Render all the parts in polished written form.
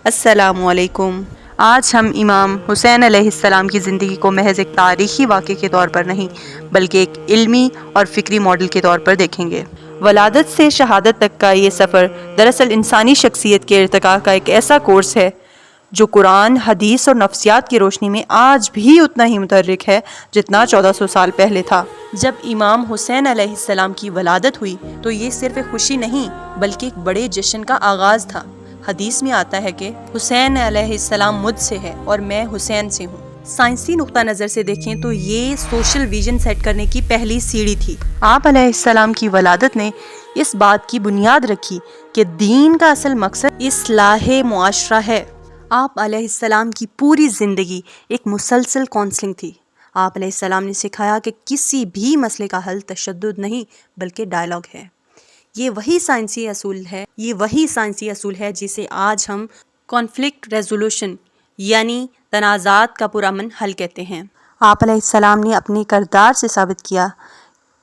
السلام علیکم۔ آج ہم امام حسین علیہ السلام کی زندگی کو محض ایک تاریخی واقعے کے طور پر نہیں بلکہ ایک علمی اور فکری ماڈل کے طور پر دیکھیں گے۔ ولادت سے شہادت تک کا یہ سفر دراصل انسانی شخصیت کے ارتقاء کا ایک ایسا کورس ہے جو قرآن، حدیث اور نفسیات کی روشنی میں آج بھی اتنا ہی متحرک ہے جتنا 1400 سال پہلے تھا۔ جب امام حسین علیہ السلام کی ولادت ہوئی تو یہ صرف ایک خوشی نہیں بلکہ ایک بڑے جشن کا آغاز تھا۔ حدیث میں آتا ہے کہ حسین علیہ السلام مجھ سے ہے اور میں حسین سے ہوں۔ سائنسی نقطہ نظر سے دیکھیں تو یہ سوشل ویژن سیٹ کرنے کی پہلی سیڑھی تھی۔ آپ علیہ السلام کی ولادت نے اس بات کی بنیاد رکھی کہ دین کا اصل مقصد اصلاح معاشرہ ہے۔ آپ علیہ السلام کی پوری زندگی ایک مسلسل کونسلنگ تھی۔ آپ علیہ السلام نے سکھایا کہ کسی بھی مسئلے کا حل تشدد نہیں بلکہ ڈائلاگ ہے۔ یہ وہی سائنسی اصول ہے جسے آج ہم کانفلکٹ ریزولوشن یعنی تنازعات کا پرامن حل کہتے ہیں۔ آپ علیہ السلام نے اپنے کردار سے ثابت کیا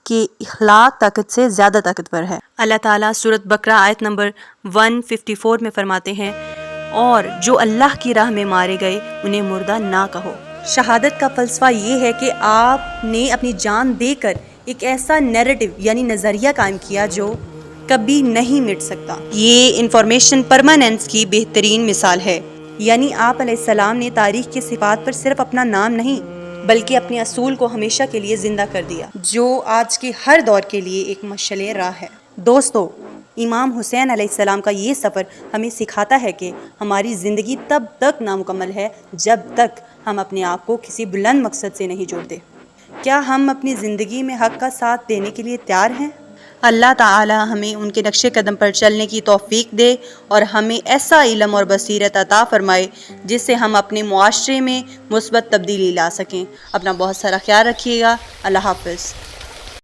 کہ اخلاق طاقت سے زیادہ طاقتور ہے۔ اللہ تعالیٰ سورۃ بقرہ آیت نمبر 154 میں فرماتے ہیں، اور جو اللہ کی راہ میں مارے گئے انہیں مردہ نہ کہو۔ شہادت کا فلسفہ یہ ہے کہ آپ نے اپنی جان دے کر ایک ایسا نیریٹو یعنی نظریہ قائم کیا جو کبھی نہیں مٹ سکتا۔ یہ انفارمیشن پرماننس کی بہترین مثال ہے۔ یعنی آپ علیہ السلام نے تاریخ کی صفات پر صرف اپنا نام نہیں بلکہ اپنے اصول کو ہمیشہ کے لیے زندہ کر دیا، جو آج کے ہر دور کے لیے ایک مشعل راہ ہے۔ دوستو، امام حسین علیہ السلام کا یہ سفر ہمیں سکھاتا ہے کہ ہماری زندگی تب تک نامکمل ہے جب تک ہم اپنے آپ کو کسی بلند مقصد سے نہیں جوڑتے۔ کیا ہم اپنی زندگی میں حق کا ساتھ دینے کے لیے تیار ہیں؟ اللہ تعالی ہمیں ان کے نقش قدم پر چلنے کی توفیق دے اور ہمیں ایسا علم اور بصیرت عطا فرمائے جس سے ہم اپنے معاشرے میں مثبت تبدیلی لا سکیں۔ اپنا بہت سارا خیال رکھیے گا۔ اللہ حافظ۔